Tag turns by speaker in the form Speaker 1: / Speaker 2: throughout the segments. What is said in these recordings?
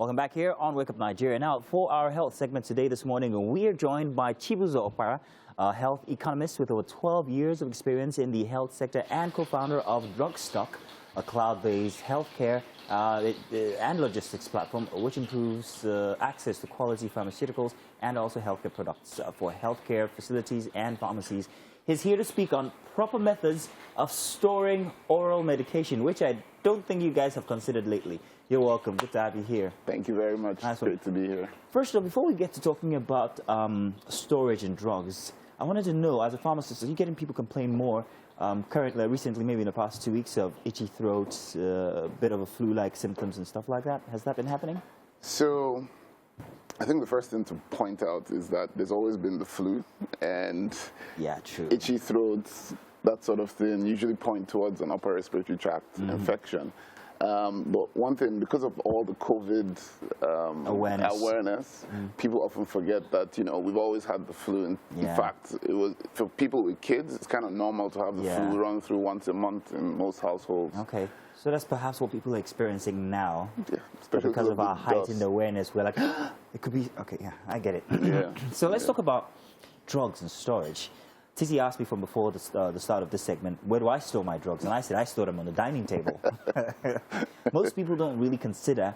Speaker 1: Welcome back here on Wake Up Nigeria. Now, for our health segment today, this morning, we are joined by Chibuzo Opara, a health economist with over 12 years of experience in the health sector and co-founder of Drugstock, a cloud-based healthcare and logistics platform which improves access to quality pharmaceuticals and also healthcare products for healthcare facilities and pharmacies. He's here to speak on proper methods of storing oral medication, which I don't think you guys have considered lately. You're welcome. Good to have you here.
Speaker 2: Thank you very much. Nice. Great to be here.
Speaker 1: First of all, before we get to talking about storage and drugs, I wanted to know, as a pharmacist, are you getting people complain more recently, maybe in the past 2 weeks, of itchy throats, a bit of a flu-like symptoms and stuff like that? Has that been happening?
Speaker 2: So, I think the first thing to point out is that there's always been the flu, and itchy throats, that sort of thing, usually point towards an upper respiratory tract infection. But one thing, because of all the COVID awareness, people often forget that, you know, we've always had the flu. In fact, it was, for people with kids, it's kind of normal to have the flu run through once a month in most households.
Speaker 1: Okay. So that's perhaps what people are experiencing now. Yeah, especially because of our heightened awareness. We're like, it could be, okay, yeah, I get it. So let's talk about drugs and storage. Tizzy asked me from before the start of this segment, where do I store my drugs? And I said, I store them on the dining table. Most people don't really consider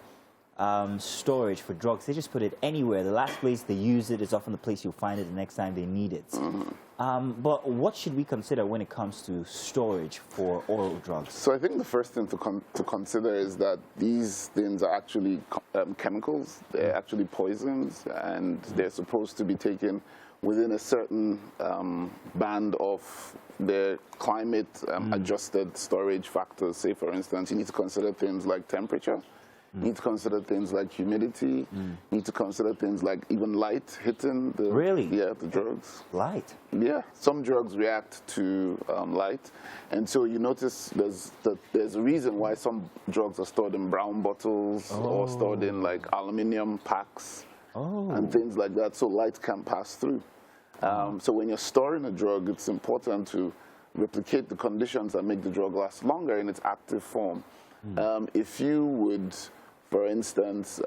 Speaker 1: storage for drugs. They just put it anywhere. The last place they use it is often the place you'll find it the next time they need it. But what should we consider when it comes to storage for oral drugs?
Speaker 2: So I think the first thing to consider is that these things are actually chemicals. They're actually poisons, and they're supposed to be taken within a certain band of the climate adjusted storage factors. Say, for instance, you need to consider things like temperature, you need to consider things like humidity, you need to consider things like even light hitting the the drugs.
Speaker 1: Light?
Speaker 2: Yeah, some drugs react to light, and so you notice there's a reason why some drugs are stored in brown bottles or stored in like aluminum packs and things like that, so light can pass through. So when you're storing a drug, it's important to replicate the conditions that make the drug last longer in its active form. If you would, for instance,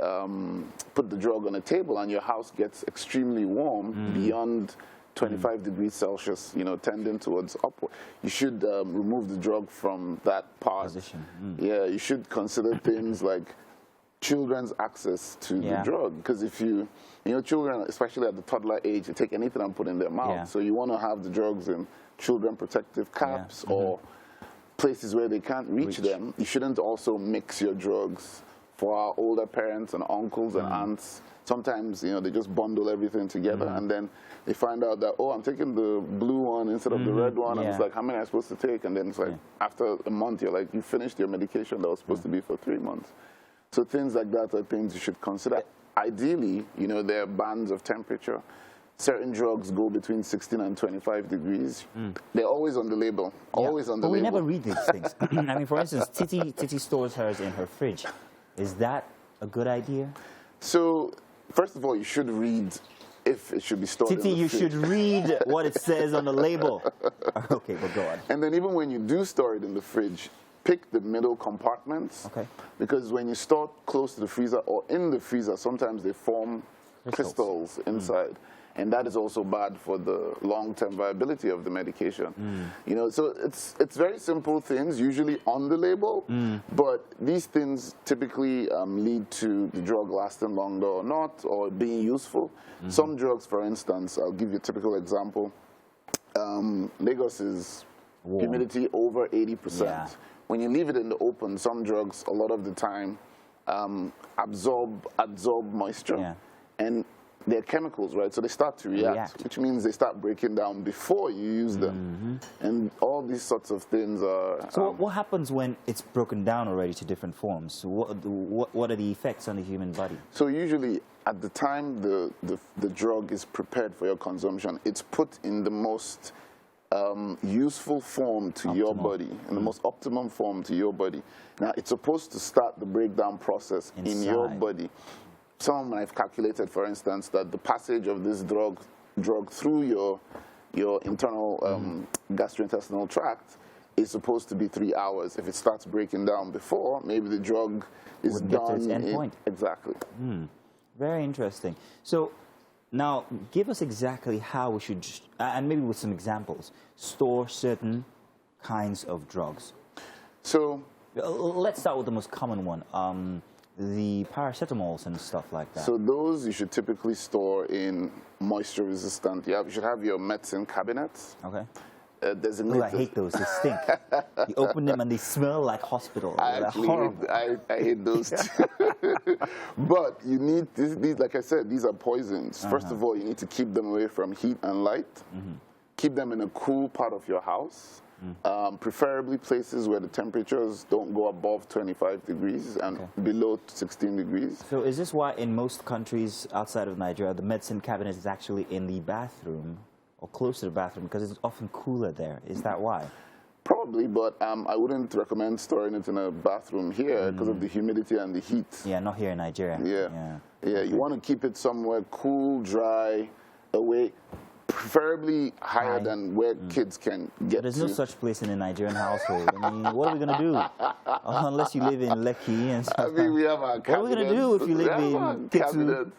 Speaker 2: put the drug on a table and your house gets extremely warm beyond 25 degrees Celsius, you know, tending towards upward, you should remove the drug from that part. Yeah, you should consider things like children's access to the drug, because if you know, children, especially at the toddler age, they take anything and put in their mouth. So you want to have the drugs in children protective caps or places where they can't reach them. You shouldn't also mix your drugs. For our older parents and uncles and aunts, sometimes, you know, they just bundle everything together and then they find out that, oh, I'm taking the blue one instead of the red one, and it's like, how many am I supposed to take? And then it's like, after a month, you're like, you finished your medication that was supposed to be for 3 months. So things like that are things you should consider. Ideally, you know, there are bands of temperature. Certain drugs go between 16 and 25 degrees. They're always on the label, always on the label.
Speaker 1: But we never read these things. I mean, for instance, Titi stores hers in her fridge. Is that a good idea?
Speaker 2: So, first of all, you should read if it should be stored in the fridge.
Speaker 1: You should read what it says on the label. Okay, but go on.
Speaker 2: And then even when you do store it in the fridge, pick the middle compartments, because when you store close to the freezer or in the freezer, sometimes they form crystals inside, and that is also bad for the long-term viability of the medication. You know, so it's very simple things, usually on the label, but these things typically lead to the drug lasting longer or not, or being useful. Some drugs, for instance, I'll give you a typical example. Lagos is humidity over 80%. When you leave it in the open, some drugs, a lot of the time, absorb moisture, and they're chemicals, right? So they start to react, which means they start breaking down before you use them. And all these sorts of things are...
Speaker 1: So what happens when it's broken down already to different forms? What are the effects on the human body?
Speaker 2: So usually, at the time the drug is prepared for your consumption, it's put in the most useful form to your body, in the most optimum form to your body. Now, it's supposed to start the breakdown process in your body. Some I've calculated, for instance, that the passage of this drug through your internal gastrointestinal tract is supposed to be 3 hours. If it starts breaking down before, maybe the drug is
Speaker 1: Would get to its
Speaker 2: done.
Speaker 1: end point.
Speaker 2: Exactly.
Speaker 1: Very interesting. So now give us exactly how we should, and maybe with some examples, store certain kinds of drugs.
Speaker 2: So
Speaker 1: let's start with the most common one, the paracetamols and stuff like that.
Speaker 2: So those you should typically store in moisture resistant. You should have your medicine cabinets.
Speaker 1: Okay.
Speaker 2: There's a
Speaker 1: Oh, I hate those. They stink. You open them and they smell like hospital.
Speaker 2: I hate those too. But you need these, like I said, these are poisons. First of all, you need to keep them away from heat and light. Keep them in a cool part of your house. Preferably places where the temperatures don't go above 25 degrees and below 16 degrees.
Speaker 1: So is this why in most countries outside of Nigeria, the medicine cabinet is actually in the bathroom or close to the bathroom because it's often cooler there? Is that why?
Speaker 2: Probably, but I wouldn't recommend storing it in a bathroom here because of the humidity and the heat.
Speaker 1: Yeah, not here in Nigeria.
Speaker 2: Yeah, you want to keep it somewhere cool, dry, away. Preferably higher than where kids can get
Speaker 1: There's
Speaker 2: to.
Speaker 1: no such place in a Nigerian household. I mean, what are we going to do? Unless you live in Lekki and stuff.
Speaker 2: I mean, we have our cabinets.
Speaker 1: What are we going to do if you live in Ketu?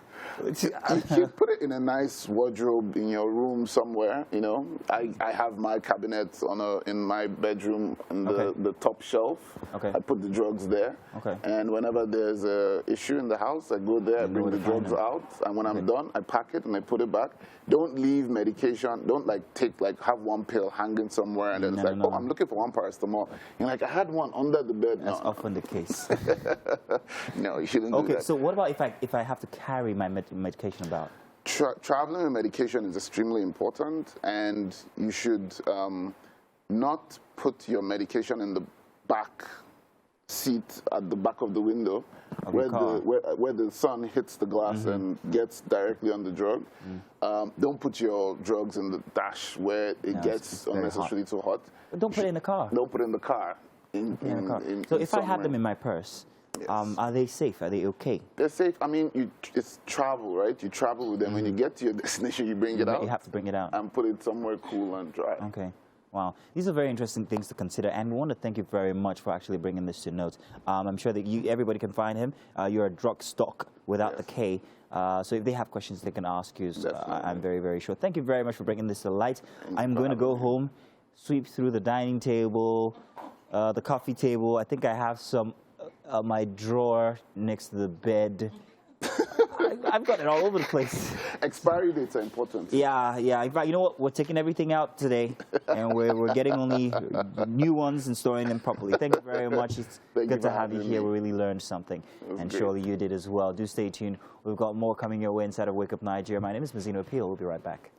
Speaker 2: You put it in a nice wardrobe in your room somewhere, you know. I have my cabinet in my bedroom on the top shelf.
Speaker 1: Okay.
Speaker 2: I put the drugs there.
Speaker 1: Okay.
Speaker 2: And whenever there's an issue in the house, I go there, I bring the drugs out, and when I'm done, I pack it and I put it back. Don't leave medication. Don't have one pill hanging somewhere and then it's like, I'm looking for one paracetamol. You're like, I had one under the bed.
Speaker 1: That's often the case.
Speaker 2: No, you shouldn't do that.
Speaker 1: Okay, so what about if I have to carry my medication about?
Speaker 2: Traveling with medication is extremely important, and you should not put your medication in the back seat at the back of the window where the sun hits the glass and gets directly on the drug. Don't put your drugs in the dash where it gets unnecessarily too hot.
Speaker 1: But don't put it in the car.
Speaker 2: Don't put it in the car.
Speaker 1: So if I have them in my purse, are they safe? Are they okay?
Speaker 2: They're safe. I mean, it's travel, right? You travel with them. When you get to your destination, you bring it out.
Speaker 1: You have to bring it out.
Speaker 2: And put it somewhere cool and dry.
Speaker 1: Okay. Wow. These are very interesting things to consider, and we want to thank you very much for actually bringing this to notes. I'm sure that everybody can find him. You're a drug stock without the K. So if they have questions, they can ask you. So I'm very, very sure. Thank you very much for bringing this to light. I'm going to go home, sweep through the dining table, the coffee table. I think I have some my drawer next to the bed. I've got it all over the place.
Speaker 2: Expiry dates are important.
Speaker 1: Yeah. In fact, you know what? We're taking everything out today, and we're getting only new ones and storing them properly. Thank you very much. It's good to have you here. We really learned something, and surely you did as well. Do stay tuned. We've got more coming your way inside of Wake Up Nigeria. My name is Mazino Appeal. We'll be right back.